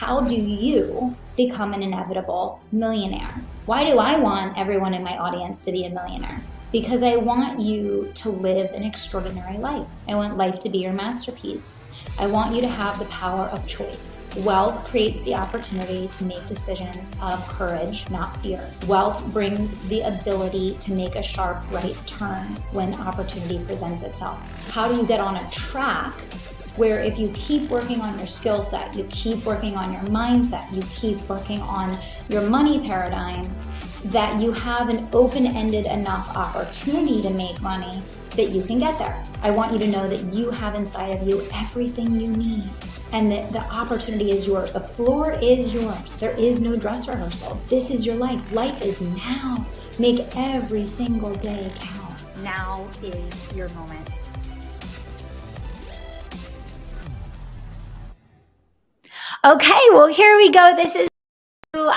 How do you become an inevitable millionaire? Why do I want everyone in my audience to be a millionaire? Because I want you to live an extraordinary life. I want life to be your masterpiece. I want you to have the power of choice. Wealth creates the opportunity to make decisions out of courage, not fear. Wealth brings the ability to make a sharp right turn when opportunity presents itself. How do you get on a track where if you keep working on your skill set, you keep working on your mindset, you keep working on your money paradigm, that you have an open-ended enough opportunity to make money that you can get there. I want you to know that you have inside of you everything you need and that the opportunity is yours. The floor is yours. There is no dress rehearsal. This is your life. Life is now. Make every single day count. Now is your moment. Okay, well, here we go. This is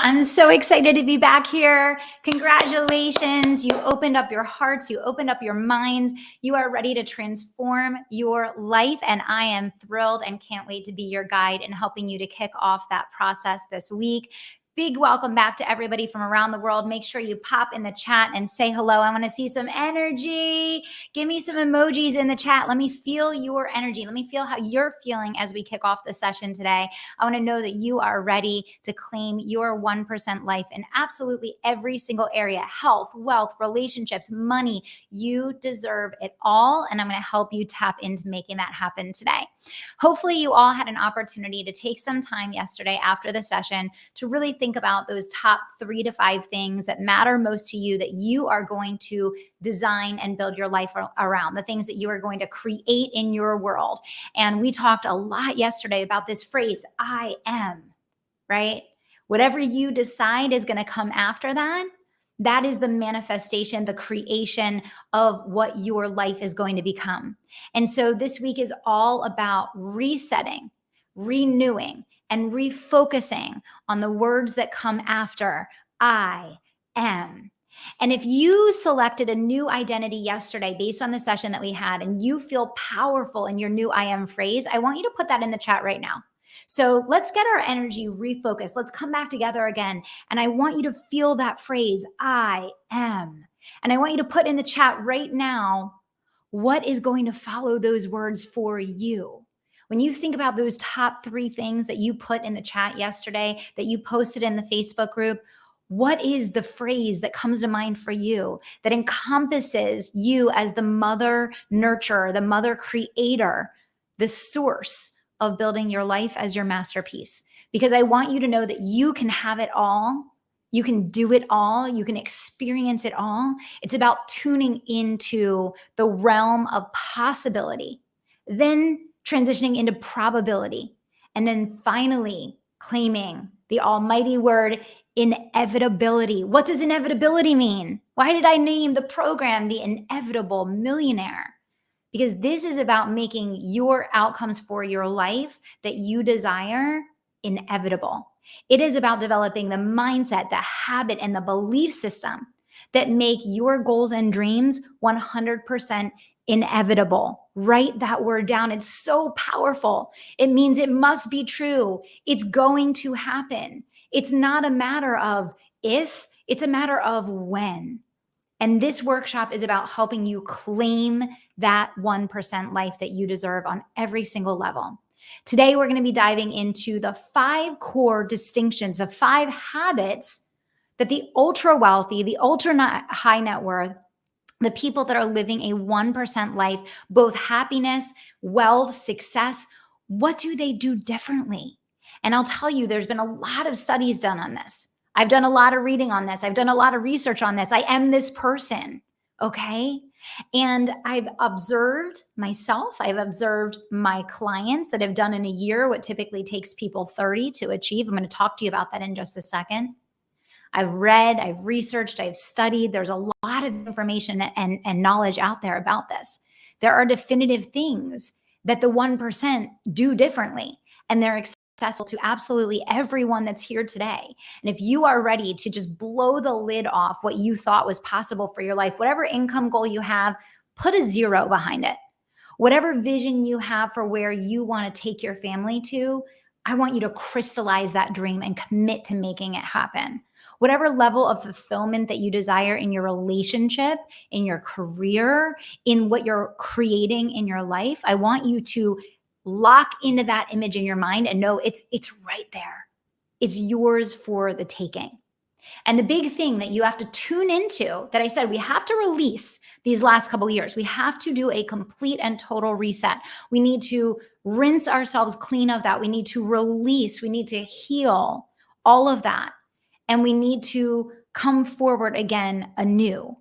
I'm so excited to be back here. Congratulations. You opened up your hearts. You opened up your minds. You are ready to transform your life. And I am thrilled and can't wait to be your guide in helping you to kick off that process this week. Big welcome back to everybody from around the world. Make sure you pop in the chat and say hello. I want to see some energy. Give me some emojis in the chat. Let me feel your energy. Let me feel how you're feeling as we kick off the session today. I want to know that you are ready to claim your 1% life in absolutely every single area: health, wealth, relationships, money. You deserve it all. And I'm going to help you tap into making that happen today. Hopefully, you all had an opportunity to take some time yesterday after the session to really think about those top 3 to 5 things that matter most to you, that you are going to design and build your life around, the things that you are going to create in your world. And we talked a lot yesterday about this phrase, I am, right? Whatever you decide is going to come after that. That is the manifestation, the creation of what your life is going to become. And so this week is all about resetting, renewing, and refocusing on the words that come after I am. And if you selected a new identity yesterday based on the session that we had, and you feel powerful in your new I am phrase, I want you to put that in the chat right now. So let's get our energy refocused. Let's come back together again. And I want you to feel that phrase, I am. And I want you to put in the chat right now, what is going to follow those words for you? When you think about those top 3 things that you put in the chat yesterday, that you posted in the Facebook group, what is the phrase that comes to mind for you that encompasses you as the mother nurturer, the mother creator, the source of building your life as your masterpiece? Because I want you to know that you can have it all. You can do it all. You can experience it all. It's about tuning into the realm of possibility, then transitioning into probability, and then finally claiming the almighty word inevitability. What does inevitability mean? Why did I name the program The Inevitable Millionaire? Because this is about making your outcomes for your life that you desire inevitable. It is about developing the mindset, the habit, and the belief system that make your goals and dreams 100% inevitable. Write that word down. It's so powerful. It means it must be true. It's going to happen. It's not a matter of if, it's a matter of when. And this workshop is about helping you claim that 1% life that you deserve on every single level. Today, we're going to be diving into the 5 core distinctions, the 5 habits that the ultra wealthy, the ultra high net worth, the people that are living a 1% life, both happiness, wealth, success, what do they do differently? And I'll tell you, there's been a lot of studies done on this. I've done a lot of reading on this. I've done a lot of research on this. I am this person, okay? And I've observed myself. I've observed my clients that have done in a year what typically takes people 30 to achieve. I'm going to talk to you about that in just a second. I've read, I've researched, I've studied. There's a lot of information and knowledge out there about this. There are definitive things that the 1% do differently, and they're accessible to absolutely everyone that's here today. And if you are ready to just blow the lid off what you thought was possible for your life, whatever income goal you have, put a 0 behind it. Whatever vision you have for where you want to take your family to, I want you to crystallize that dream and commit to making it happen. Whatever level of fulfillment that you desire in your relationship, in your career, in what you're creating in your life, I want you to lock into that image in your mind and know it's right there. It's yours for the taking. And the big thing that you have to tune into, that I said, we have to release these last couple of years. We have to do a complete and total reset. We need to rinse ourselves clean of that. We need to release. We need to heal all of that. And we need to come forward again anew.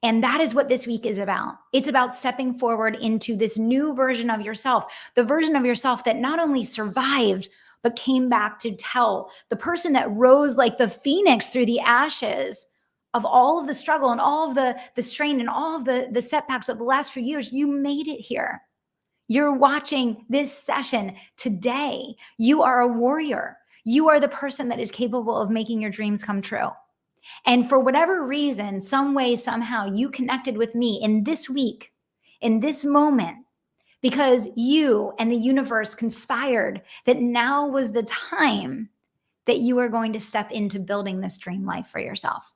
And that is what this week is about. It's about stepping forward into this new version of yourself, the version of yourself that not only survived, but came back to tell, the person that rose like the phoenix through the ashes of all of the struggle and all of the strain and all of the setbacks of the last few years. You made it here. You're watching this session today. You are a warrior. You are the person that is capable of making your dreams come true. And for whatever reason, some way, somehow, you connected with me in this week, in this moment, because you and the universe conspired that now was the time that you are going to step into building this dream life for yourself.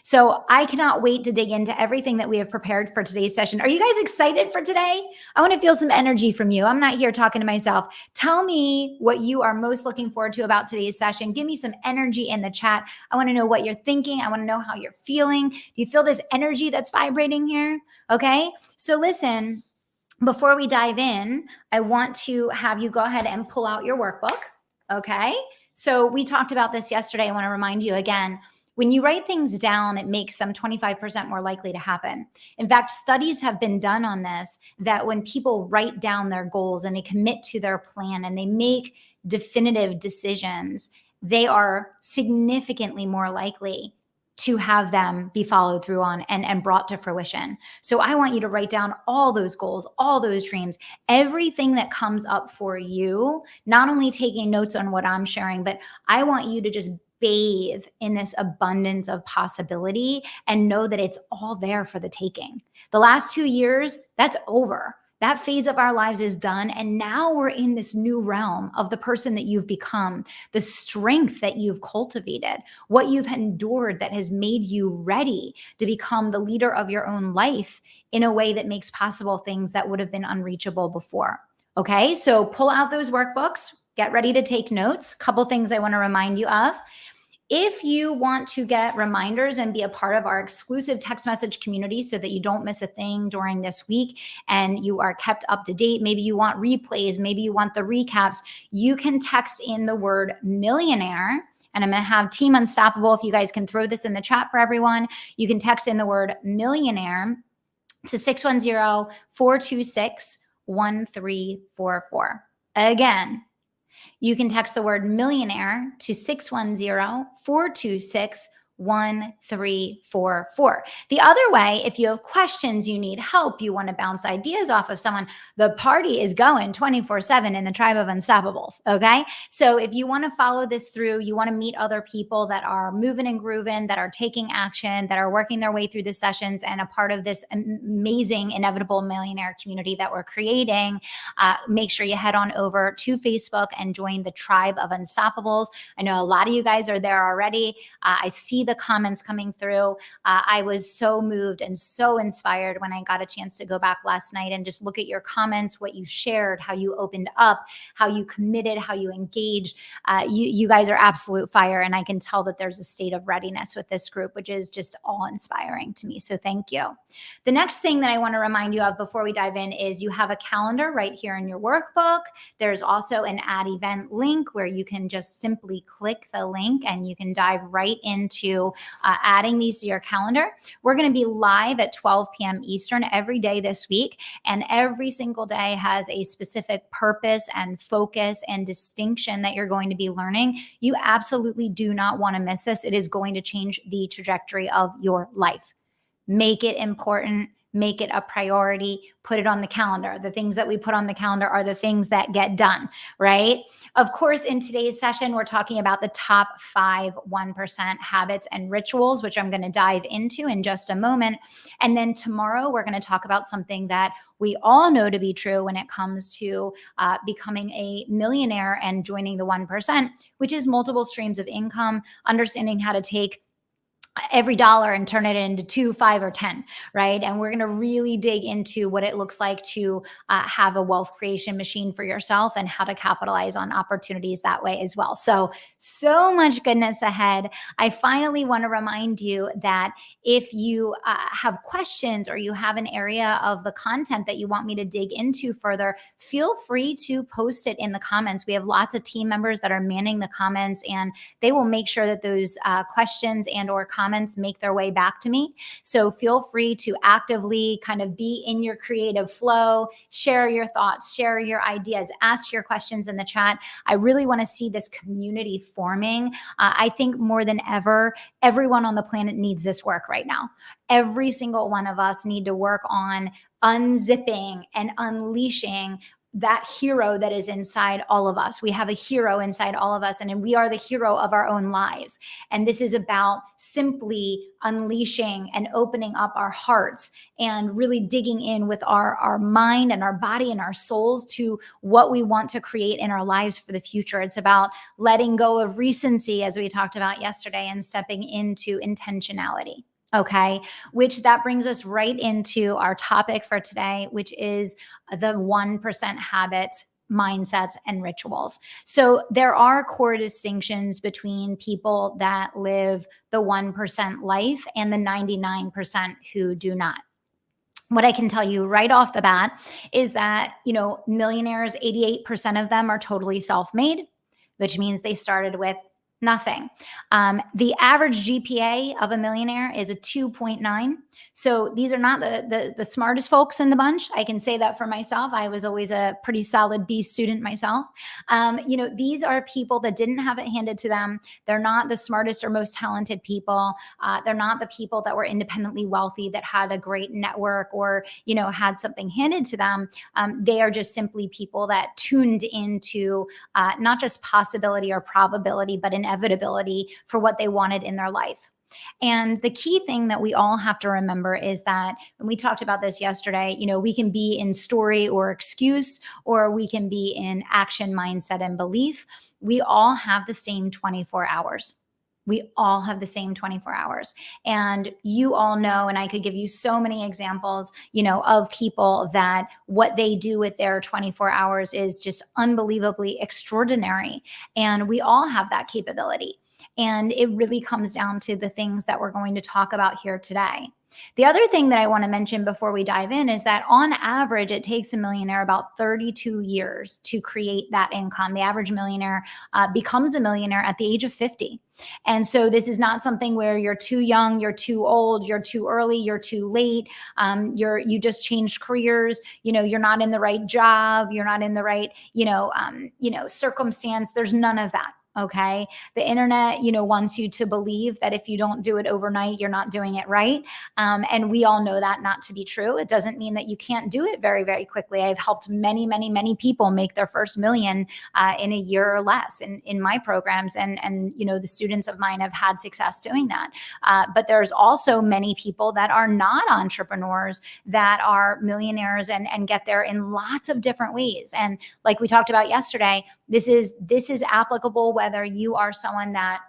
So I cannot wait to dig into everything that we have prepared for today's session. Are you guys excited for today? I want to feel some energy from you. I'm not here talking to myself. Tell me what you are most looking forward to about today's session. Give me some energy in the chat. I want to know what you're thinking. I want to know how you're feeling. Do you feel this energy that's vibrating here? Okay. So listen, before we dive in, I want to have you go ahead and pull out your workbook. Okay. So we talked about this yesterday. I want to remind you again. When you write things down, it makes them 25% more likely to happen. In fact, studies have been done on this, that when people write down their goals and they commit to their plan and they make definitive decisions, they are significantly more likely to have them be followed through on and brought to fruition. So I want you to write down all those goals, all those dreams, everything that comes up for you, not only taking notes on what I'm sharing, but I want you to just bathe in this abundance of possibility and know that it's all there for the taking. The last 2 years, that's over. That phase of our lives is done. And now we're in this new realm of the person that you've become, the strength that you've cultivated, what you've endured that has made you ready to become the leader of your own life in a way that makes possible things that would have been unreachable before. Okay, so pull out those workbooks, get ready to take notes. A couple things I want to remind you of. If you want to get reminders and be a part of our exclusive text message community so that you don't miss a thing during this week and you are kept up to date, maybe you want replays, maybe you want the recaps, you can text in the word millionaire. And I'm going to have Team Unstoppable, if you guys can throw this in the chat for everyone, you can text in the word millionaire to 610-426-1344. Again, you can text the word millionaire to 610-426-1344. The other way, if you have questions, you need help, you want to bounce ideas off of someone, the party is going 24/7 in the Tribe of Unstoppables. Okay. So if you want to follow this through, you want to meet other people that are moving and grooving, that are taking action, that are working their way through the sessions and a part of this amazing Inevitable Millionaire community that we're creating, make sure you head on over to Facebook and join the Tribe of Unstoppables. I know a lot of you guys are there already. I see the comments coming through. I was so moved and so inspired when I got a chance to go back last night and just look at your comments, what you shared, how you opened up, how you committed, how you engaged. You guys are absolute fire. And I can tell that there's a state of readiness with this group, which is just awe-inspiring to me. So thank you. The next thing that I want to remind you of before we dive in is you have a calendar right here in your workbook. There's also an add event link where you can just simply click the link and you can dive right into adding these to your calendar. We're going to be live at 12 p.m. Eastern every day this week, and every single day has a specific purpose and focus and distinction that you're going to be learning. You absolutely do not want to miss this. It is going to change the trajectory of your life. Make it important. Make it a priority, put it on the calendar. The things that we put on the calendar are the things that get done, right? Of course, in today's session, we're talking about the top 5 1% habits and rituals, which I'm going to dive into in just a moment. And then tomorrow, we're going to talk about something that we all know to be true when it comes to becoming a millionaire and joining the 1%, which is multiple streams of income, understanding how to take every dollar and turn it into 2, 5, or 10, right? And we're going to really dig into what it looks like to have a wealth creation machine for yourself and how to capitalize on opportunities that way as well. So much goodness ahead. I finally want to remind you that if you have questions or you have an area of the content that you want me to dig into further, feel free to post it in the comments. We have lots of team members that are manning the comments, and they will make sure that those questions and or comments make their way back to me. So feel free to actively kind of be in your creative flow, share your thoughts, share your ideas, ask your questions in the chat. I really want to see this community forming. I think more than ever, everyone on the planet needs this work right now. Every single one of us need to work on unzipping and unleashing that hero that is inside all of us. We have a hero inside all of us, and we are the hero of our own lives. And this is about simply unleashing and opening up our hearts and really digging in with our mind and our body and our souls to what we want to create in our lives for the future. It's about letting go of recency, as we talked about yesterday, and stepping into intentionality. Okay, which that brings us right into our topic for today, which is the 1% habits, mindsets, and rituals. So there are core distinctions between people that live the 1% life and the 99% who do not. What I can tell you right off the bat is that, millionaires, 88% of them are totally self-made, which means they started with nothing. The average GPA of a millionaire is a 2.9. So these are not the smartest folks in the bunch. I can say that for myself. I was always a pretty solid B student myself. These are people that didn't have it handed to them. They're not the smartest or most talented people. They're not the people that were independently wealthy, that had a great network or, had something handed to them. They are just simply people that tuned into not just possibility or probability, but inevitability for what they wanted in their life. And the key thing that we all have to remember is that, when we talked about this yesterday, we can be in story or excuse, or we can be in action, mindset, and belief. We all have the same 24 hours. We all have the same 24 hours. And you all know, and I could give you so many examples, of people that what they do with their 24 hours is just unbelievably extraordinary. And we all have that capability. And it really comes down to the things that we're going to talk about here today. The other thing that I want to mention before we dive in is that on average, it takes a millionaire about 32 years to create that income. The average millionaire becomes a millionaire at the age of 50. And so this is not something where you're too young, you're too old, you're too early, you're too late. You just changed careers. You're not in the right job. You're not in the right, circumstance. There's none of that. Okay. The internet, wants you to believe that if you don't do it overnight, you're not doing it right. And we all know that not to be true. It doesn't mean that you can't do it very, very quickly. I've helped many, many, many people make their first million in a year or less in my programs. And the students of mine have had success doing that. But there's also many people that are not entrepreneurs that are millionaires and get there in lots of different ways. And like we talked about yesterday, this is applicable whether you are someone that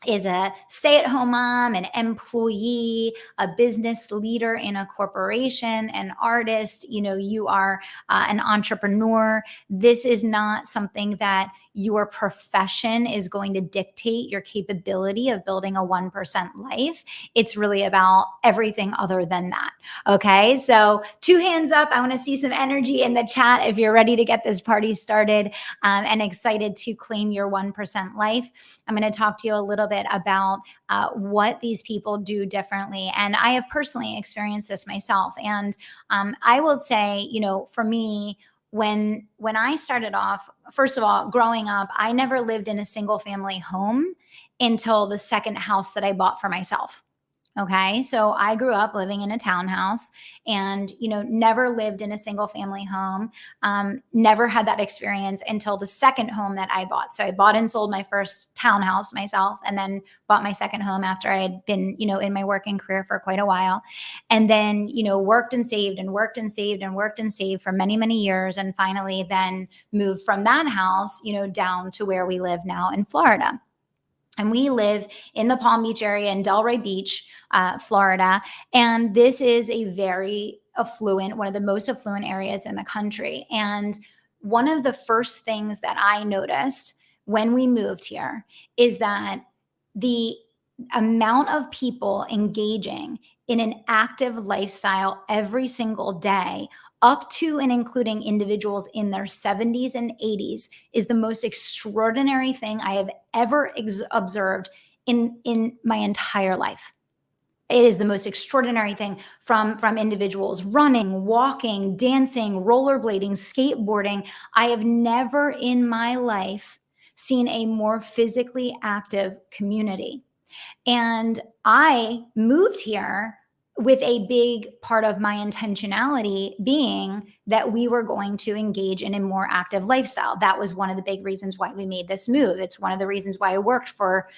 is a stay-at-home mom, an employee, a business leader in a corporation, an artist, you are an entrepreneur. This is not something that your profession is going to dictate your capability of building a 1% life. It's really about everything other than that. Okay, so 2 hands up. I want to see some energy in the chat if you're ready to get this party started and excited to claim your 1% life. I'm going to talk to you a little bit about what these people do differently. And I have personally experienced this myself. And I will say, for me, when I started off, first of all, growing up, I never lived in a single family home until the second house that I bought for myself. Okay. So I grew up living in a townhouse and, never lived in a single family home. Never had that experience until the second home that I bought. So I bought and sold my first townhouse myself and then bought my second home after I had been, in my working career for quite a while. And then, worked and saved and worked and saved and worked and saved for many, many years. And finally then moved from that house, down to where we live now in Florida. And we live in the Palm Beach area in Delray Beach, Florida. And this is a very affluent, one of the most affluent areas in the country. And one of the first things that I noticed when we moved here is that the amount of people engaging in an active lifestyle every single day, up to and including individuals in their 70s and 80s, is the most extraordinary thing I have ever observed in my entire life. It is the most extraordinary thing from individuals running, walking, dancing, rollerblading, skateboarding. I have never in my life seen a more physically active community. And I moved here with a big part of my intentionality being that we were going to engage in a more active lifestyle. That was one of the big reasons why we made this move. It's one of the reasons why I worked for,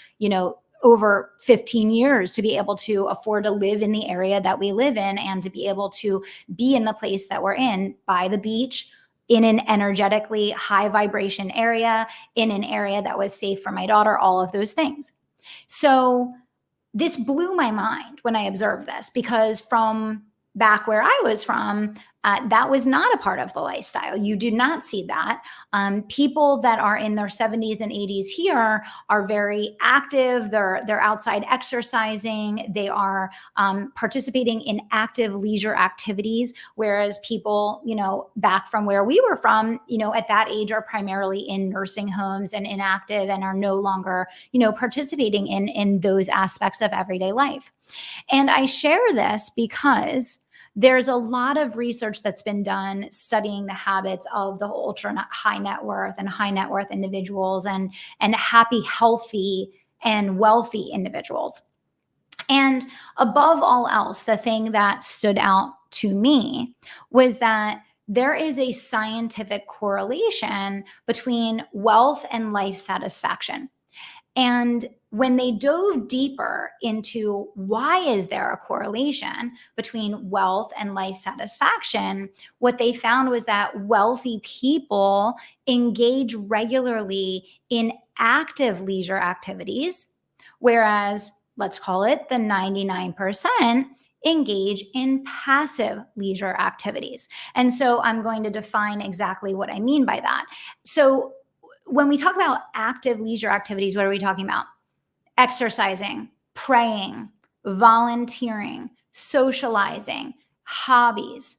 over 15 years to be able to afford to live in the area that we live in and to be able to be in the place that we're in, by the beach, in an energetically high vibration area, in an area that was safe for my daughter, all of those things. So this blew my mind when I observed this, because from back where I was from, that was not a part of the lifestyle. You do not see that. People that are in their 70s and 80s here are very active. They're outside exercising. They are participating in active leisure activities, whereas people, back from where we were from, at that age are primarily in nursing homes and inactive and are no longer, participating in those aspects of everyday life. And I share this because there's a lot of research that's been done studying the habits of the ultra high net worth and high net worth individuals and happy, healthy, and wealthy individuals. And above all else, the thing that stood out to me was that there is a scientific correlation between wealth and life satisfaction. And when they dove deeper into why is there a correlation between wealth and life satisfaction, what they found was that wealthy people engage regularly in active leisure activities, whereas, let's call it, the 99% engage in passive leisure activities. And so I'm going to define exactly what I mean by that. So when we talk about active leisure activities, what are we talking about? Exercising, praying, volunteering, socializing, hobbies.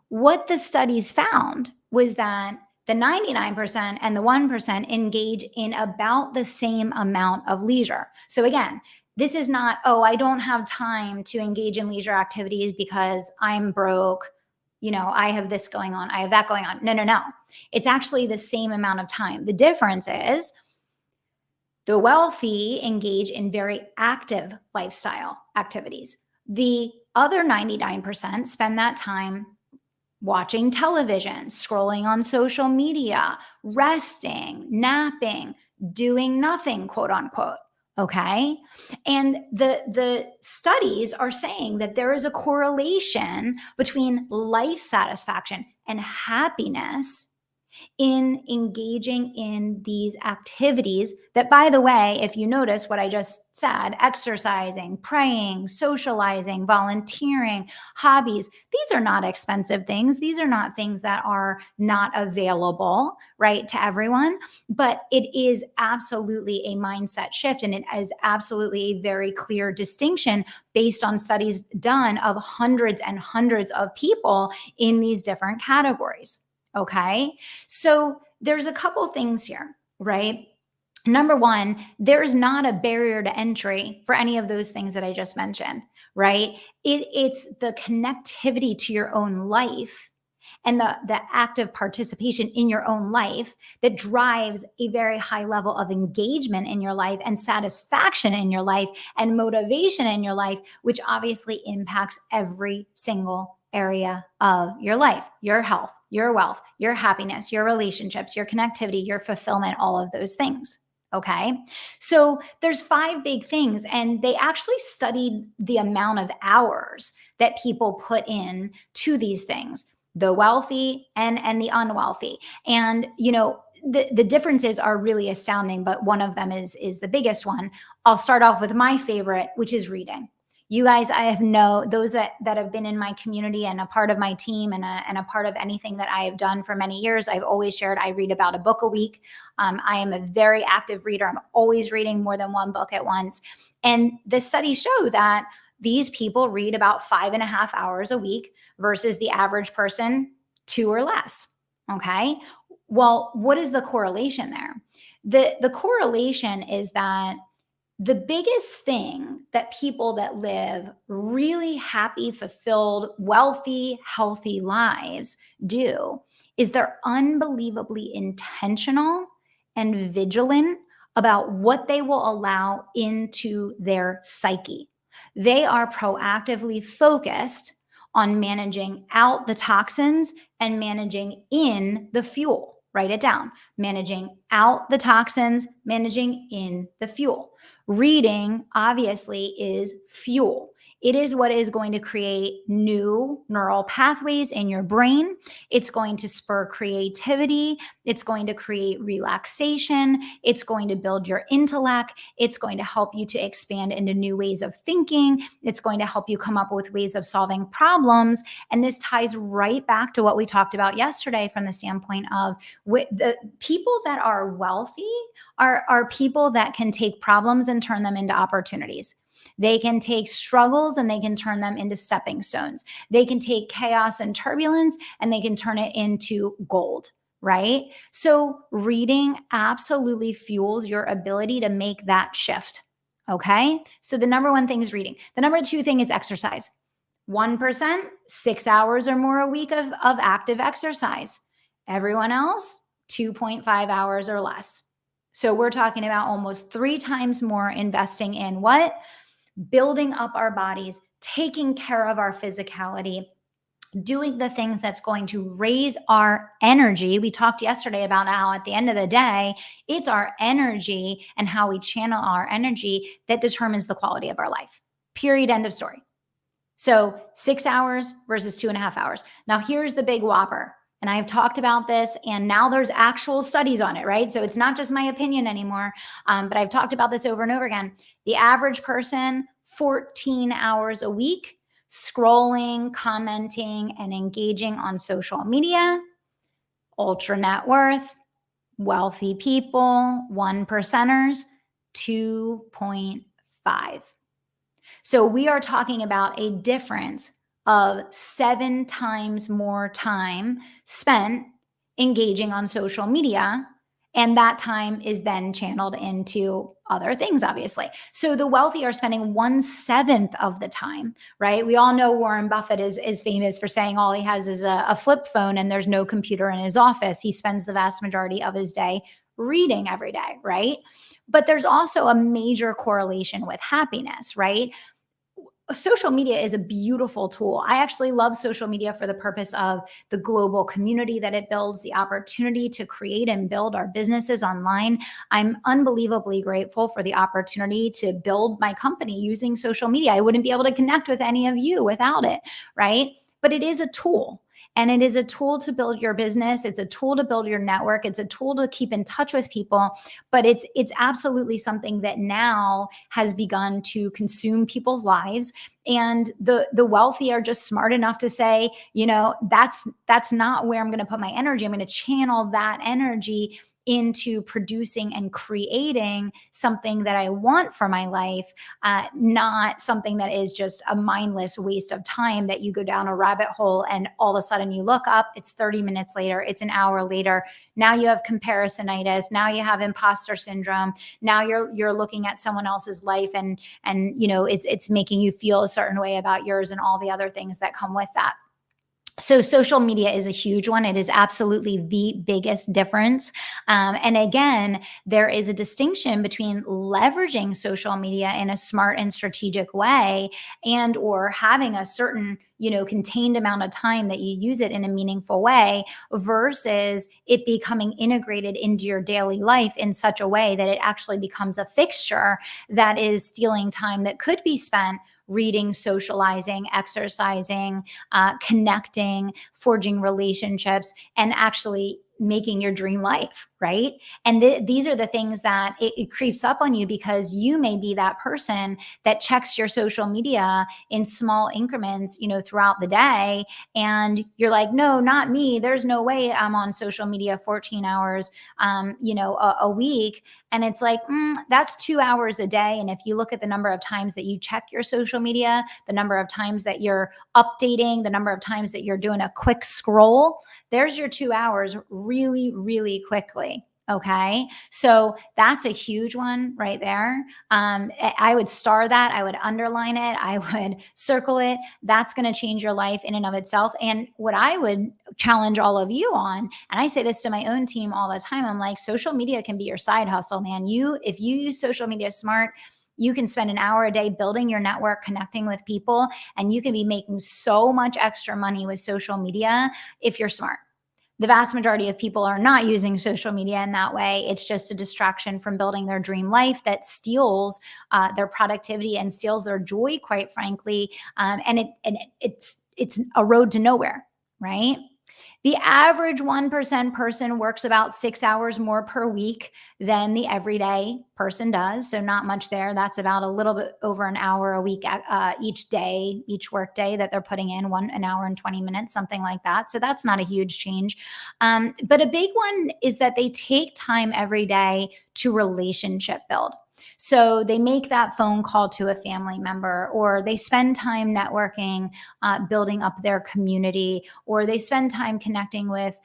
What the studies found was that the 99% and the 1% engage in about the same amount of leisure. So again, this is not, I don't have time to engage in leisure activities because I'm broke. I have this going on, I have that going on. No. It's actually the same amount of time. The difference is the wealthy engage in very active lifestyle activities. The other 99% spend that time watching television, scrolling on social media, resting, napping, doing nothing, quote unquote. Okay. And the studies are saying that there is a correlation between life satisfaction and happiness in engaging in these activities that, by the way, if you notice what I just said, exercising, praying, socializing, volunteering, hobbies, these are not expensive things. These are not things that are not available, right, to everyone. But it is absolutely a mindset shift. And it is absolutely a very clear distinction based on studies done of hundreds and hundreds of people in these different categories. Okay. So there's a couple things here, right? Number one, there's not a barrier to entry for any of those things that I just mentioned, right? It's the connectivity to your own life and the active participation in your own life that drives a very high level of engagement in your life and satisfaction in your life and motivation in your life, which obviously impacts every single area of your life, your health, your wealth, your happiness, your relationships, your connectivity, your fulfillment, all of those things. Okay. So there's 5 big things, and they actually studied the amount of hours that people put in to these things, the wealthy and the unwealthy. And, the differences are really astounding, but one of them is the biggest one. I'll start off with my favorite, which is reading. You guys, those that have been in my community and a part of my team and a part of anything that I have done for many years, I've always shared I read about a book a week. I am a very active reader. I'm always reading more than one book at once. And the studies show that these people read about 5.5 hours a week versus the average person 2 or less. Okay. Well, what is the correlation there? The correlation is that the biggest thing that people that live really happy, fulfilled, wealthy, healthy lives do is they're unbelievably intentional and vigilant about what they will allow into their psyche. They are proactively focused on managing out the toxins and managing in the fuel. Write it down. Managing out the toxins, managing in the fuel. Reading, obviously, is fuel. It is what is going to create new neural pathways in your brain. It's going to spur creativity. It's going to create relaxation. It's going to build your intellect. It's going to help you to expand into new ways of thinking. It's going to help you come up with ways of solving problems. And this ties right back to what we talked about yesterday from the standpoint of the people that are wealthy are people that can take problems and turn them into opportunities. They can take struggles and they can turn them into stepping stones. They can take chaos and turbulence and they can turn it into gold, right? So reading absolutely fuels your ability to make that shift. Okay. So the number one thing is reading. The number two thing is exercise. 1%, 6 hours or more a week of active exercise. Everyone else, 2.5 hours or less. So we're talking about almost 3 times more investing in what? Building up our bodies, taking care of our physicality, doing the things that's going to raise our energy. We talked yesterday about how at the end of the day, it's our energy and how we channel our energy that determines the quality of our life. Period. End of story. So 6 hours versus 2.5 hours. Now here's the big whopper. And I've talked about this and now there's actual studies on it, right? So it's not just my opinion anymore, but I've talked about this over and over again. The average person, 14 hours a week, scrolling, commenting, and engaging on social media, ultra net worth, wealthy people, 1%ers, 2.5. So we are talking about a difference of 7 times more time spent engaging on social media. And that time is then channeled into other things, obviously. So the wealthy are spending 1/7 of the time, right? We all know Warren Buffett is famous for saying all he has is a flip phone and there's no computer in his office. He spends the vast majority of his day reading every day, right? But there's also a major correlation with happiness, right? Social media is a beautiful tool. I actually love social media for the purpose of the global community that it builds, the opportunity to create and build our businesses online. I'm unbelievably grateful for the opportunity to build my company using social media. I wouldn't be able to connect with any of you without it, right? But it is a tool. And it is a tool to build your business. It's a tool to build your network. It's a tool to keep in touch with people. But it's absolutely something that now has begun to consume people's lives. And the wealthy are just smart enough to say, you know, that's not where I'm going to put my energy. I'm going to channel that energy into producing and creating something that I want for my life, not something that is just a mindless waste of time that you go down a rabbit hole and all of a sudden you look up, it's 30 minutes later, it's an hour later. Now you have comparisonitis. Now you have imposter syndrome. Now you're looking at someone else's life and you know, it's making you feel a certain way about yours and all the other things that come with that. So social media is a huge one. It is absolutely the biggest difference. And again, there is a distinction between leveraging social media in a smart and strategic way and or having a certain, you know, contained amount of time that you use it in a meaningful way versus it becoming integrated into your daily life in such a way that it actually becomes a fixture that is stealing time that could be spent reading, socializing, exercising, connecting, forging relationships, and actually making your dream life, right? And these are the things that it creeps up on you because you may be that person that checks your social media in small increments, you know, throughout the day. And you're like, no, not me. There's no way I'm on social media 14 hours, you know, a week. And it's like, that's 2 hours a day. And if you look at the number of times that you check your social media, the number of times that you're updating, the number of times that you're doing a quick scroll, there's your 2 hours really, really quickly. Okay. So that's a huge one right there. I would star that. I would underline it. I would circle it. That's going to change your life in and of itself. And what I would challenge all of you on, and I say this to my own team all the time, I'm like, social media can be your side hustle, man. If you use social media smart, You can spend an hour a day building your network, connecting with people, and you can be making so much extra money with social media if you're smart. The vast majority of people are not using social media in that way. It's just a distraction from building their dream life that steals their productivity and steals their joy, quite frankly. It's a road to nowhere, right? The average 1% person works about 6 hours more per week than the everyday person does. So not much there. That's about a little bit over an hour a week each day, each work day that they're putting in, an hour and 20 minutes, something like that. So that's not a huge change. But a big one is that they take time every day to relationship build. So they make that phone call to a family member, or they spend time networking, building up their community, or they spend time connecting with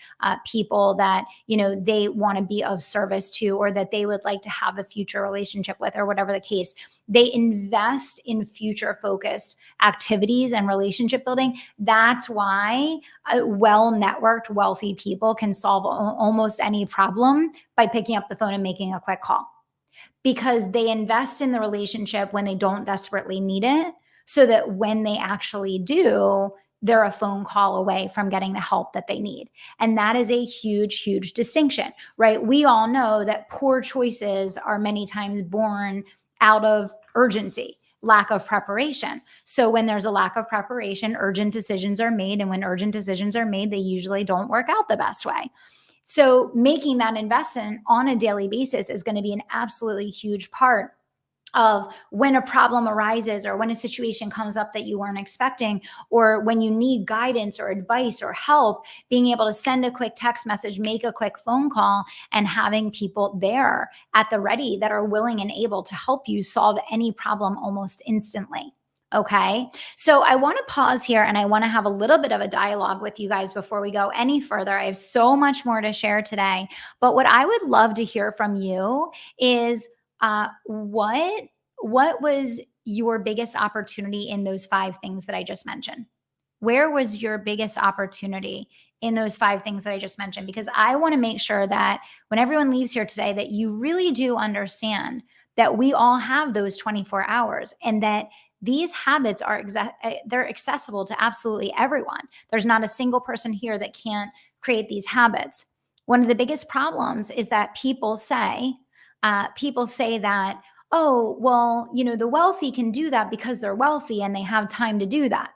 people that, they want to be of service to, or that they would like to have a future relationship with, or whatever the case. They invest in future focused activities and relationship building. That's why well networked, wealthy people can solve almost any problem by picking up the phone and making a quick call, because they invest in the relationship when they don't desperately need it, so that when they actually do, they're a phone call away from getting the help that they need. And that is a huge, huge distinction, right? We all know that poor choices are many times born out of urgency, lack of preparation. So when there's a lack of preparation, urgent decisions are made. And when urgent decisions are made, they usually don't work out the best way. So making that investment on a daily basis is going to be an absolutely huge part of when a problem arises, or when a situation comes up that you weren't expecting, or when you need guidance or advice or help, being able to send a quick text message, make a quick phone call, and having people there at the ready that are willing and able to help you solve any problem almost instantly. Okay. So I want to pause here, and I want to have a little bit of a dialogue with you guys before we go any further. I have so much more to share today, but what I would love to hear from you is what was your biggest opportunity in those 5 things that I just mentioned? Where was your biggest opportunity in those 5 things that I just mentioned? Because I want to make sure that when everyone leaves here today, that you really do understand that we all have those 24 hours, and that these habits are they're accessible to absolutely everyone. There's not a single person here that can't create these habits. One of the biggest problems is that people say that, oh, well, the wealthy can do that because they're wealthy and they have time to do that.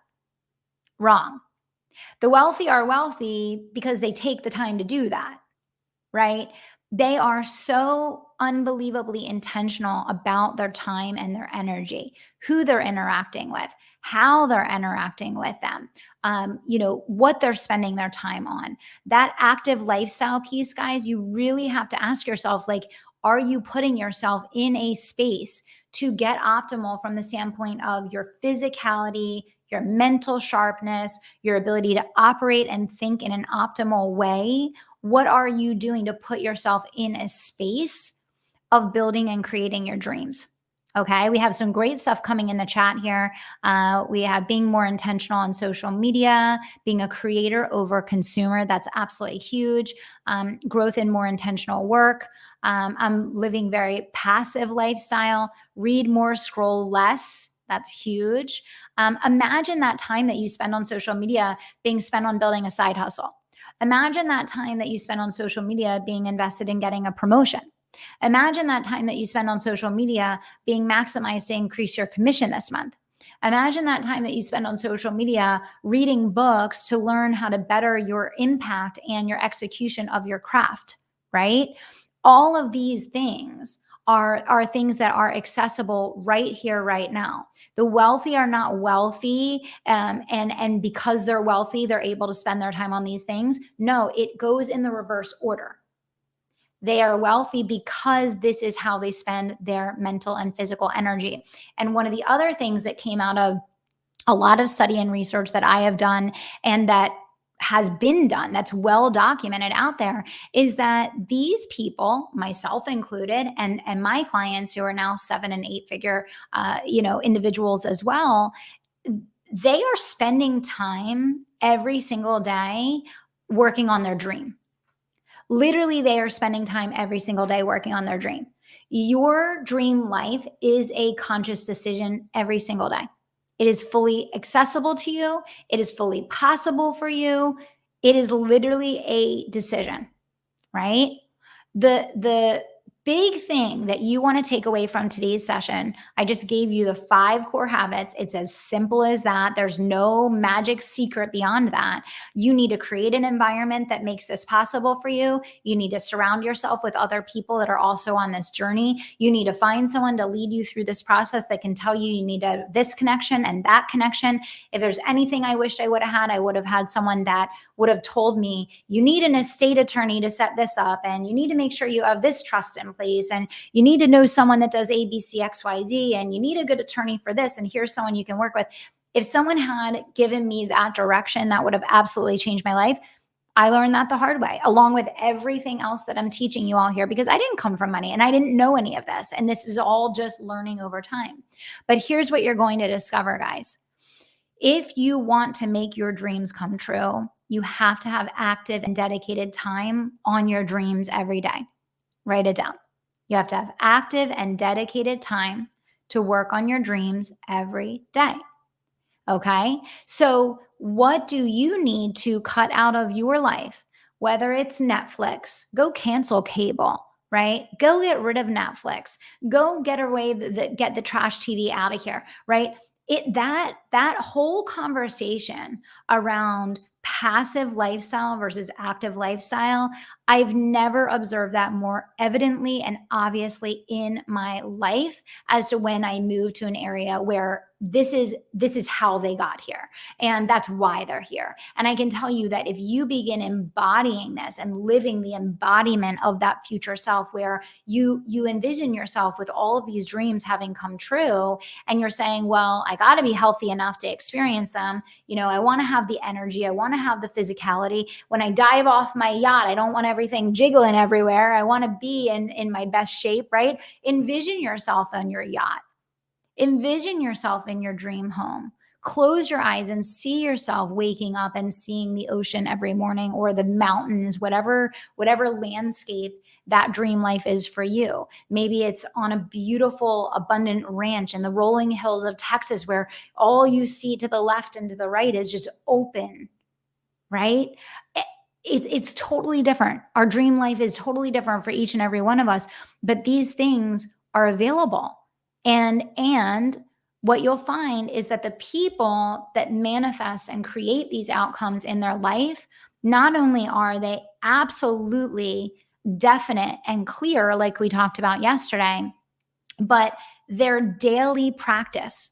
Wrong. The wealthy are wealthy because they take the time to do that, right? They are so unbelievably intentional about their time and their energy, who they're interacting with, how they're interacting with them, what they're spending their time on. That active lifestyle piece, guys, you really have to ask yourself, like, are you putting yourself in a space to get optimal from the standpoint of your physicality, your mental sharpness, your ability to operate and think in an optimal way? What are you doing to put yourself in a space of building and creating your dreams? Okay, we have some great stuff coming in the chat here. We have being more intentional on social media, being a creator over consumer. That's absolutely huge. Growth in more intentional work. I'm living very passive lifestyle. Read more, scroll less. That's huge. Imagine that time that you spend on social media being spent on building a side hustle. Imagine that time that you spend on social media being invested in getting a promotion. Imagine that time that you spend on social media being maximized to increase your commission this month. Imagine that time that you spend on social media reading books to learn how to better your impact and your execution of your craft, right? All of these things are things that are accessible right here, right now. The wealthy are not wealthy, and because they're wealthy, they're able to spend their time on these things. No, it goes in the reverse order. They are wealthy because this is how they spend their mental and physical energy. And one of the other things that came out of a lot of study and research that I have done, and that has been done, that's well documented out there, is that these people, myself included, and my clients who are now 7 and 8 figure individuals as well, they are spending time every single day working on their dream. Literally, they are spending time every single day working on their dream. Your dream life is a conscious decision every single day. It is fully accessible to you. It is fully possible for you. It is literally a decision, right? The big thing that you want to take away from today's session, I just gave you the 5 core habits. It's as simple as that. There's no magic secret beyond that. You need to create an environment that makes this possible for you. You need to surround yourself with other people that are also on this journey. You need to find someone to lead you through this process that can tell you you need this connection and that connection. If there's anything I wished I would have had someone that would have told me, you need an estate attorney to set this up, and you need to make sure you have this trust in place, and you need to know someone that does A, B, C, X, Y, Z, and you need a good attorney for this, and here's someone you can work with. If someone had given me that direction, that would have absolutely changed my life. I learned that the hard way, along with everything else that I'm teaching you all here, because I didn't come from money and I didn't know any of this. And this is all just learning over time. But here's what you're going to discover, guys. If you want to make your dreams come true, you have to have active and dedicated time on your dreams every day. Write it down. You have to have active and dedicated time to work on your dreams every day. Okay? So, what do you need to cut out of your life? Whether it's Netflix, go cancel cable, right? Go get rid of Netflix. Go get get the trash TV out of here, right? That whole conversation around passive lifestyle versus active lifestyle, I've never observed that more evidently and obviously in my life as to when I moved to an area where this is how they got here, and that's why they're here. And I can tell you that if you begin embodying this and living the embodiment of that future self, where you envision yourself with all of these dreams having come true, and you're saying, well, I got to be healthy enough to experience them. I want to have the energy, I want to have the physicality. When I dive off my yacht, I don't want everything jiggling everywhere. I want to be in my best shape, right? Envision yourself on your yacht. Envision yourself in your dream home. Close your eyes and see yourself waking up and seeing the ocean every morning, or the mountains, whatever landscape that dream life is for you. Maybe it's on a beautiful, abundant ranch in the rolling hills of Texas, where all you see to the left and to the right is just open, right? It's totally different. Our dream life is totally different for each and every one of us, but these things are available. And what you'll find is that the people that manifest and create these outcomes in their life, not only are they absolutely definite and clear, like we talked about yesterday, but their daily practice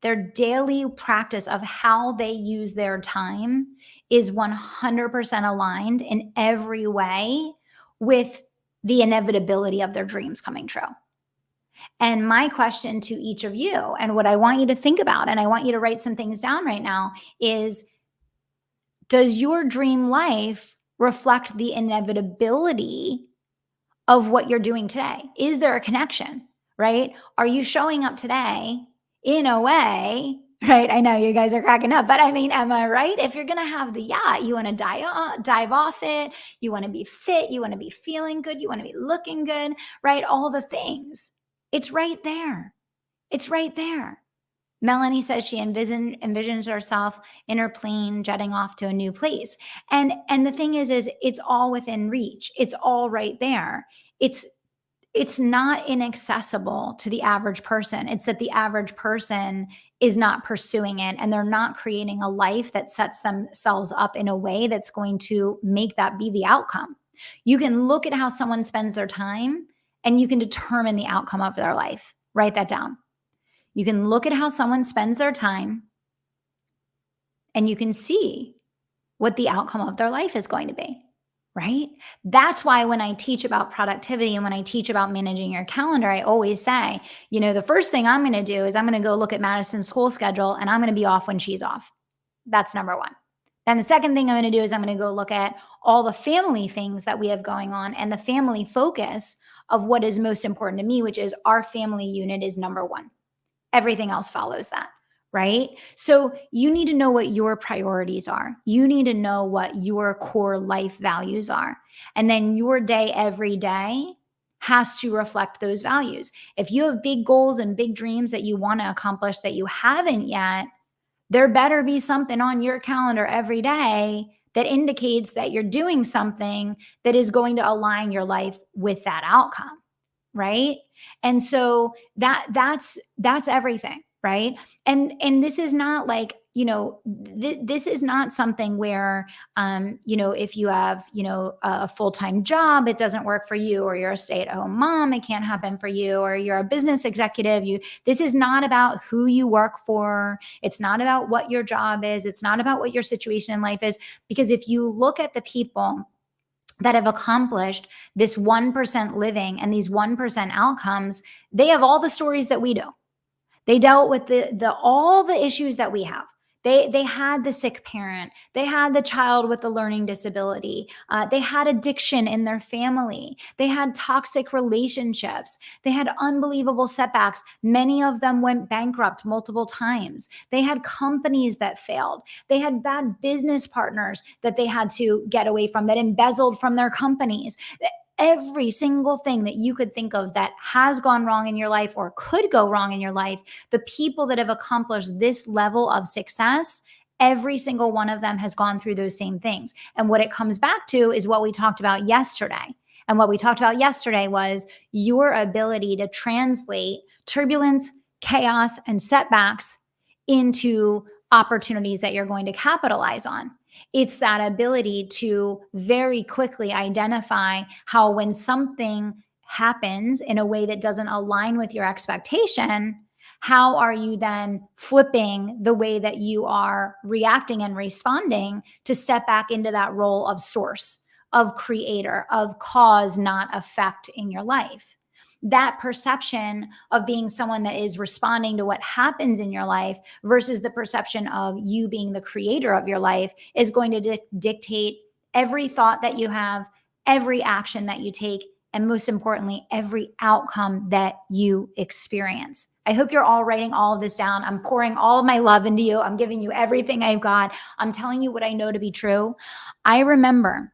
of how they use their time is 100% aligned in every way with the inevitability of their dreams coming true. And my question to each of you, and what I want you to think about, and I want you to write some things down right now, is, does your dream life reflect the inevitability of what you're doing today? Is there a connection, right? Are you showing up today in a way, right? I know you guys are cracking up, but I mean, am I right? If you're going to have the yacht, you want to dive off it. You want to be fit. You want to be feeling good. You want to be looking good, right? All the things. It's right there. It's right there. Melanie says she envisions herself in her plane jetting off to a new place. And the thing is it's all within reach. It's all right there. It's not inaccessible to the average person. It's that the average person is not pursuing it, and they're not creating a life that sets themselves up in a way that's going to make that be the outcome. You can look at how someone spends their time, and you can determine the outcome of their life. Write that down. You can look at how someone spends their time, and you can see what the outcome of their life is going to be, right? That's why when I teach about productivity and when I teach about managing your calendar, I always say, the first thing I'm going to do is I'm going to go look at Madison's school schedule, and I'm going to be off when she's off. That's number one. Then the second thing I'm going to do is I'm going to go look at all the family things that we have going on and the family focus of what is most important to me, which is our family unit is number one. Everything else follows that, right? So you need to know what your priorities are. You need to know what your core life values are. And then your day every day has to reflect those values. If you have big goals and big dreams that you want to accomplish that you haven't yet, there better be something on your calendar every day that indicates that you're doing something that is going to align your life with that outcome, right? And so that's everything, right? And this is not like, this is not something where if you have a full-time job, it doesn't work for you, or you're a stay-at-home mom, it can't happen for you, or you're a business executive. This is not about who you work for. It's not about what your job is. It's not about what your situation in life is. Because if you look at the people that have accomplished this 1% living and these 1% outcomes, they have all the stories that we do. They dealt with all the issues that we have. They had the sick parent. They had the child with the learning disability. They had addiction in their family. They had toxic relationships. They had unbelievable setbacks. Many of them went bankrupt multiple times. They had companies that failed. They had bad business partners that they had to get away from, that embezzled from their companies. Every single thing that you could think of that has gone wrong in your life or could go wrong in your life, the people that have accomplished this level of success, every single one of them has gone through those same things. And what it comes back to is what we talked about yesterday. And what we talked about yesterday was your ability to translate turbulence, chaos, and setbacks into opportunities that you're going to capitalize on. It's that ability to very quickly identify how, when something happens in a way that doesn't align with your expectation, how are you then flipping the way that you are reacting and responding to step back into that role of source, of creator, of cause, not effect in your life. That perception of being someone that is responding to what happens in your life versus the perception of you being the creator of your life is going to dictate every thought that you have, every action that you take, and most importantly, every outcome that you experience. I hope you're all writing all of this down. I'm pouring all of my love into you. I'm giving you everything I've got. I'm telling you what I know to be true. I remember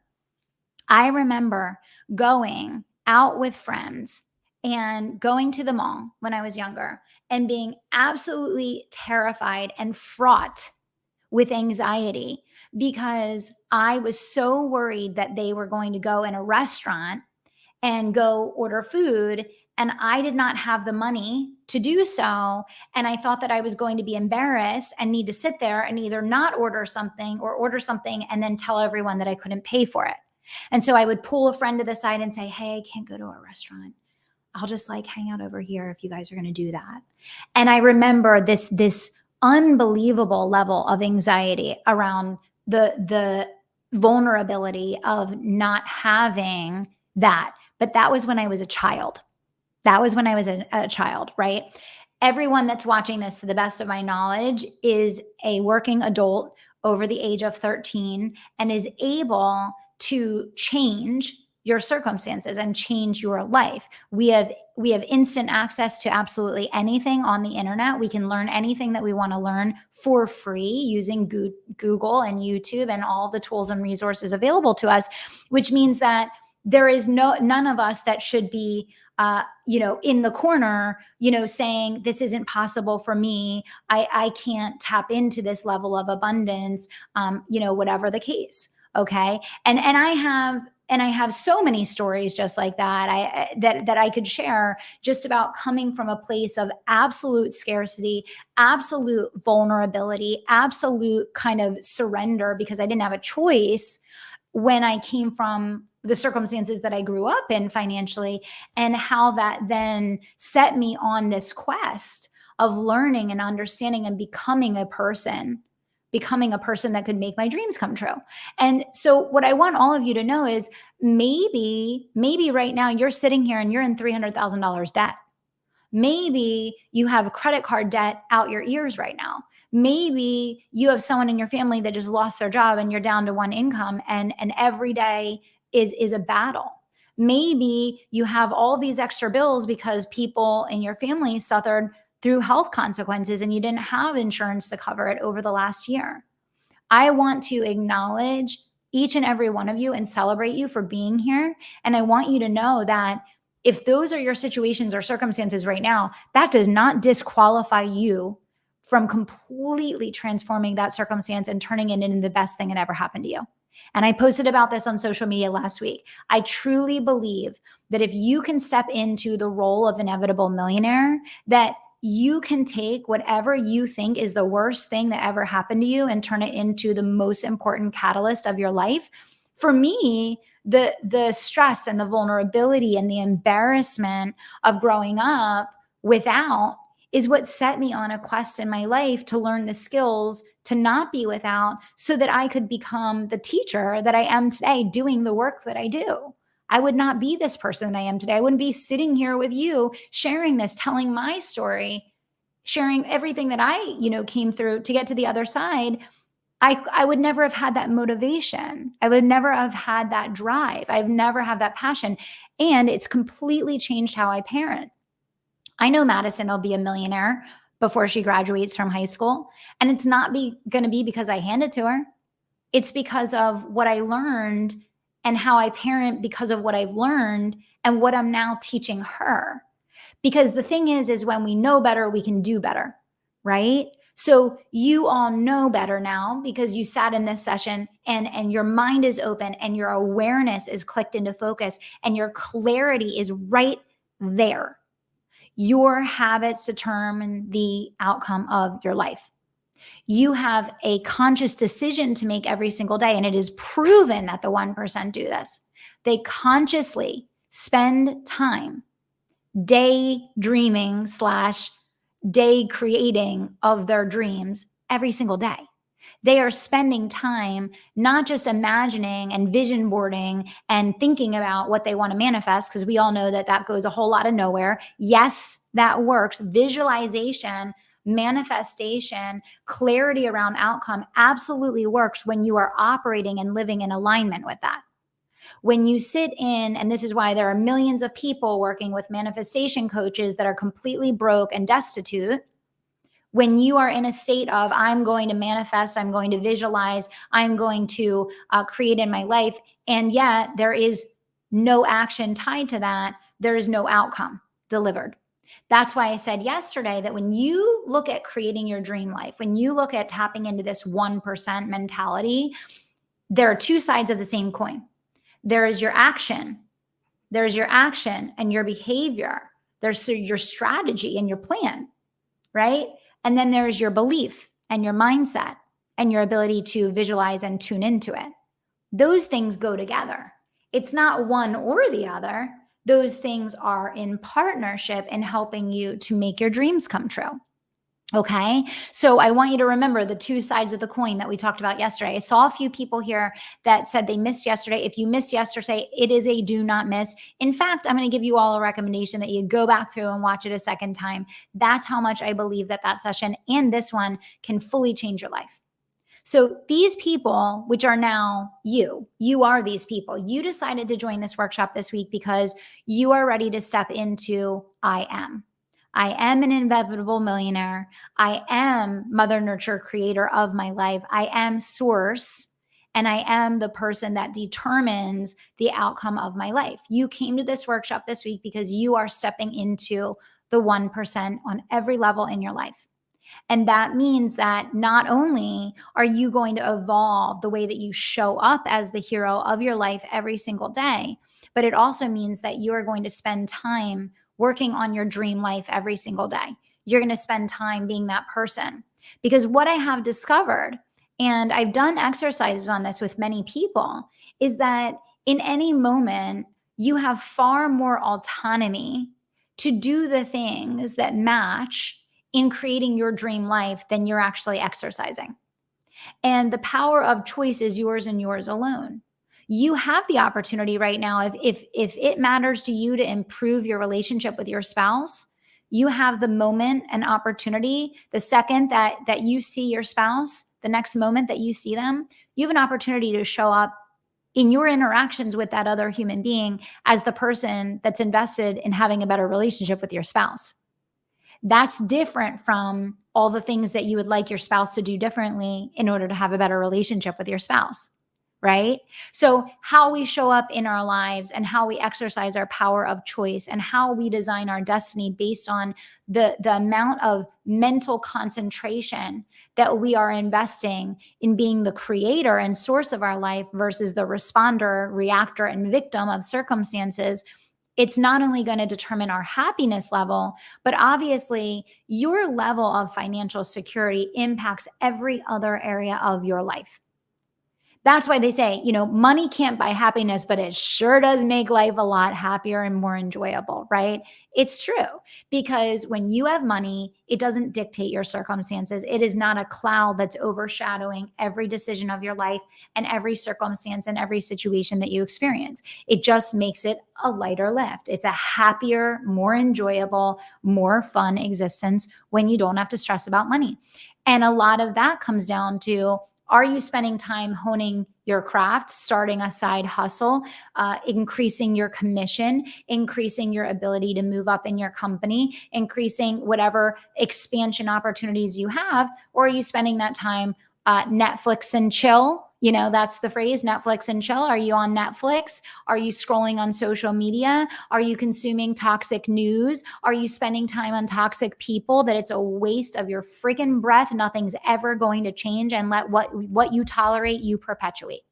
going out with friends and going to the mall when I was younger and being absolutely terrified and fraught with anxiety because I was so worried that they were going to go in a restaurant and go order food, and I did not have the money to do so. And I thought that I was going to be embarrassed and need to sit there and either not order something or order something and then tell everyone that I couldn't pay for it. And so I would pull a friend to the side and say, hey, I can't go to a restaurant. I'll just like hang out over here if you guys are going to do that. And I remember this unbelievable level of anxiety around the vulnerability of not having that. But that was when I was a child. That was when I was a child, right? Everyone that's watching this, to the best of my knowledge, is a working adult over the age of 13 and is able to change your circumstances and change your life. We have instant access to absolutely anything on the internet. We can learn anything that we want to learn for free using Google and YouTube and all the tools and resources available to us, which means that there is none of us that should be in the corner, saying this isn't possible for me. I can't tap into this level of abundance, whatever the case. Okay. And I have so many stories just like that that I could share, just about coming from a place of absolute scarcity, absolute vulnerability, absolute kind of surrender because I didn't have a choice when I came from the circumstances that I grew up in financially, and how that then set me on this quest of learning and understanding and becoming a person that could make my dreams come true. And so what I want all of you to know is maybe right now you're sitting here and you're in $300,000 debt. Maybe you have credit card debt out your ears right now. Maybe you have someone in your family that just lost their job and you're down to one income, and every day is a battle. Maybe you have all these extra bills because people in your family suffered through health consequences and you didn't have insurance to cover it over the last year. I want to acknowledge each and every one of you and celebrate you for being here. And I want you to know that If those are your situations or circumstances right now, that does not disqualify you from completely transforming that circumstance and turning it into the best thing that ever happened to you. And I posted about this on social media last week. I truly believe that if you can step into the role of inevitable millionaire, that you can take whatever you think is the worst thing that ever happened to you and turn it into the most important catalyst of your life. For me, the stress and the vulnerability and the embarrassment of growing up without is what set me on a quest in my life to learn the skills to not be without, so that I could become the teacher that I am today, doing the work that I do. I would not be this person that I am today. I wouldn't be sitting here with you, sharing this, telling my story, sharing everything that I, came through to get to the other side. I would never have had that motivation. I would never have had that drive. I've never had that passion. And it's completely changed how I parent. I know Madison will be a millionaire before she graduates from high school. And it's not going to be because I hand it to her. It's because of what I learned and how I parent, because of what I've learned and what I'm now teaching her. Because the thing is when we know better, we can do better, right? So you all know better now because you sat in this session and your mind is open and your awareness is clicked into focus and your clarity is right there. Your habits determine the outcome of your life. You have a conscious decision to make every single day, and it is proven that the 1% do this. They consciously spend time daydreaming / day creating of their dreams every single day. They are spending time not just imagining and vision boarding and thinking about what they want to manifest, because we all know that goes a whole lot of nowhere. Yes, that works. Visualization, manifestation, clarity around outcome absolutely works when you are operating and living in alignment with that. When you sit in, and this is why there are millions of people working with manifestation coaches that are completely broke and destitute. When you are in a state of, I'm going to manifest, I'm going to visualize, I'm going to create in my life, and yet there is no action tied to that, there is no outcome delivered. That's why I said yesterday that when you look at creating your dream life, when you look at tapping into this 1% mentality, there are two sides of the same coin. There is your action. There's your action and your behavior. There's your strategy and your plan, right? And then there's your belief and your mindset and your ability to visualize and tune into it. Those things go together. It's not one or the other. Those things are in partnership in helping you to make your dreams come true. Okay. So I want you to remember the two sides of the coin that we talked about yesterday. I saw a few people here that said they missed yesterday. If you missed yesterday, it is a do not miss. In fact, I'm going to give you all a recommendation that you go back through and watch it a second time. That's how much I believe that session and this one can fully change your life. So these people, which are now you are these people. You decided to join this workshop this week because you are ready to step into I am an inevitable millionaire. I am Mother Nurture, creator of my life. I am source, and I am the person that determines the outcome of my life. You came to this workshop this week because you are stepping into the 1% on every level in your life. And that means that not only are you going to evolve the way that you show up as the hero of your life every single day, but it also means that you are going to spend time working on your dream life every single day. You're going to spend time being that person. Because what I have discovered, and I've done exercises on this with many people, is that in any moment, you have far more autonomy to do the things that match in creating your dream life than you're actually exercising. And the power of choice is yours and yours alone. You have the opportunity right now, if it matters to you to improve your relationship with your spouse, you have the moment and opportunity. The second that you see your spouse, the next moment that you see them, you have an opportunity to show up in your interactions with that other human being as the person that's invested in having a better relationship with your spouse. That's different from all the things that you would like your spouse to do differently in order to have a better relationship with your spouse. right? So how we show up in our lives and how we exercise our power of choice and how we design our destiny based on the amount of mental concentration that we are investing in being the creator and source of our life versus the responder, reactor, and victim of circumstances. It's not only going to determine our happiness level, but obviously your level of financial security impacts every other area of your life. That's why they say, money can't buy happiness, but it sure does make life a lot happier and more enjoyable, right? It's true, because when you have money, it doesn't dictate your circumstances. It is not a cloud that's overshadowing every decision of your life and every circumstance and every situation that you experience. It just makes it a lighter lift. It's a happier, more enjoyable, more fun existence when you don't have to stress about money. And a lot of that comes down to, are you spending time honing your craft, starting a side hustle, increasing your commission, increasing your ability to move up in your company, increasing whatever expansion opportunities you have? Or are you spending that time Netflix and chill? That's the phrase, Netflix and chill. Are you on Netflix? Are you scrolling on social media? Are you consuming toxic news? Are you spending time on toxic people that it's a waste of your freaking breath? Nothing's ever going to change, and let what you tolerate, you perpetuate.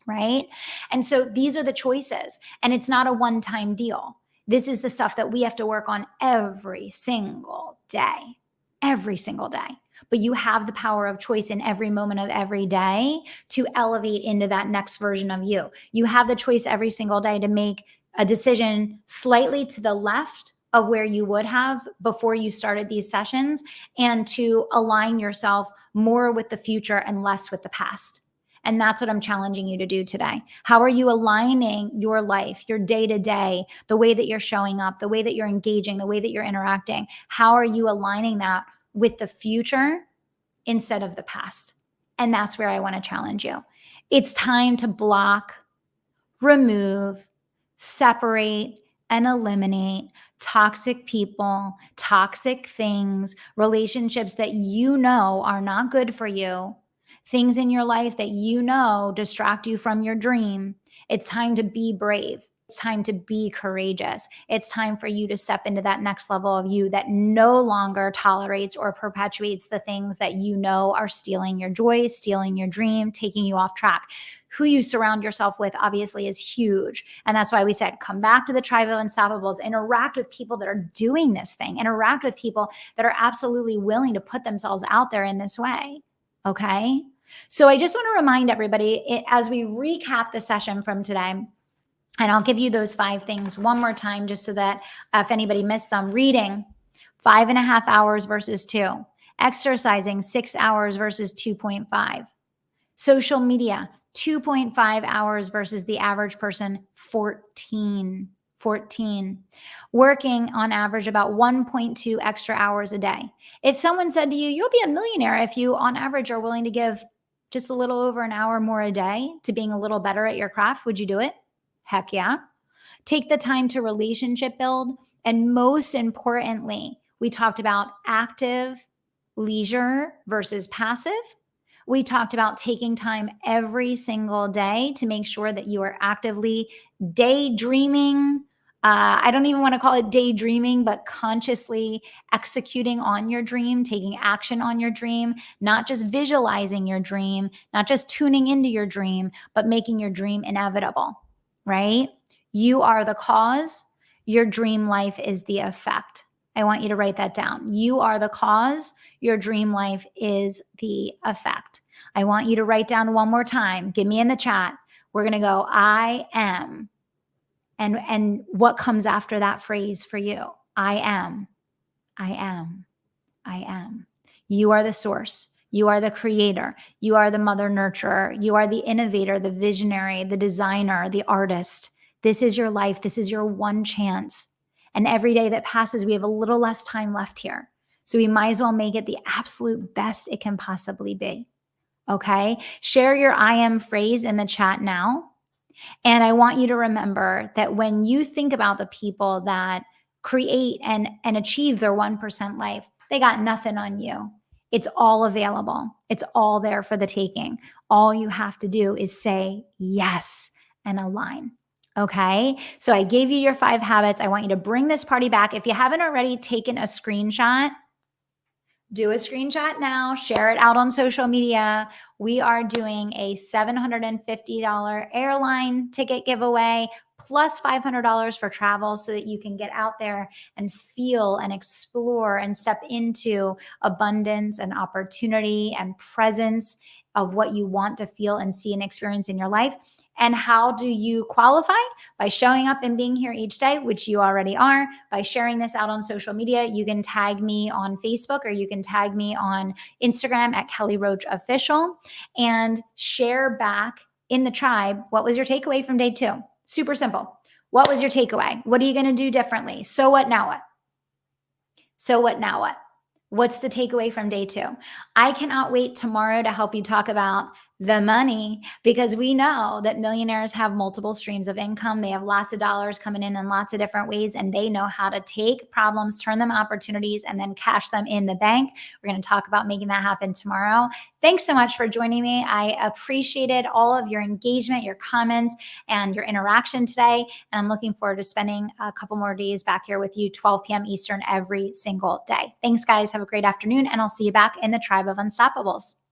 Right? And so these are the choices, and it's not a one-time deal. This is the stuff that we have to work on every single day. Every single day. But you have the power of choice in every moment of every day to elevate into that next version of you. You have the choice every single day to make a decision slightly to the left of where you would have before you started these sessions, and to align yourself more with the future and less with the past. And that's what I'm challenging you to do today. How are you aligning your life, your day-to-day, the way that you're showing up, the way that you're engaging, the way that you're interacting? How are you aligning that with the future instead of the past? And that's where I want to challenge you. It's time to block, remove, separate, and eliminate toxic people, toxic things, relationships that you know are not good for you, things in your life that you know distract you from your dream. It's time to be brave. It's time to be courageous. It's time for you to step into that next level of you that no longer tolerates or perpetuates the things that you know are stealing your joy, stealing your dream, taking you off track. Who you surround yourself with obviously is huge. And that's why we said, come back to the tribe of unstoppables, interact with people that are doing this thing, interact with people that are absolutely willing to put themselves out there in this way. Okay. So I just want to remind everybody, as we recap the session from today, and I'll give you those 5 things one more time, just so that if anybody missed them: reading 5.5 hours versus 2, exercising 6 hours versus 2.5, social media 2.5 hours versus the average person 14, working on average about 1.2 extra hours a day. If someone said to you, you'll be a millionaire if you on average are willing to give just a little over an hour more a day to being a little better at your craft, would you do it? Heck yeah. Take the time to relationship build. And most importantly, we talked about active leisure versus passive. We talked about taking time every single day to make sure that you are actively daydreaming. I don't even want to call it daydreaming, but consciously executing on your dream, taking action on your dream, not just visualizing your dream, not just tuning into your dream, but making your dream inevitable, right? You are the cause. Your dream life is the effect. I want you to write that down. You are the cause. Your dream life is the effect. I want you to write down one more time. Give me in the chat. We're going to go, I am. And what comes after that phrase for you? I am. I am. I am. You are the source. You are the creator. You are the mother nurturer. You are the innovator, the visionary, the designer, the artist. This is your life. This is your one chance. And every day that passes, we have a little less time left here. So we might as well make it the absolute best it can possibly be. Okay? Share your I am phrase in the chat now. And I want you to remember that when you think about the people that create and achieve their 1% life, they got nothing on you. It's all available. It's all there for the taking. All you have to do is say yes and align. Okay. So I gave you your 5 habits. I want you to bring this party back. If you haven't already taken a screenshot, do a screenshot now, share it out on social media. We are doing a $750 airline ticket giveaway plus $500 for travel so that you can get out there and feel and explore and step into abundance and opportunity and presence of what you want to feel and see and experience in your life. And how do you qualify? By showing up and being here each day, which you already are, by sharing this out on social media. You can tag me on Facebook or you can tag me on Instagram at Kelly Roach Official and share back in the tribe. What was your takeaway from day 2? Super simple. What was your takeaway? What are you going to do differently? So what, now what? So what, now what? What's the takeaway from day 2? I cannot wait tomorrow to help you talk about the money, because we know that millionaires have multiple streams of income. They have lots of dollars coming in lots of different ways, and they know how to take problems, turn them opportunities, and then cash them in the bank. We're going to talk about making that happen tomorrow. Thanks so much for joining me. I appreciated all of your engagement, your comments, and your interaction today. And I'm looking forward to spending a couple more days back here with you, 12 p.m. Eastern every single day. Thanks, guys. Have a great afternoon, and I'll see you back in the Tribe of Unstoppables.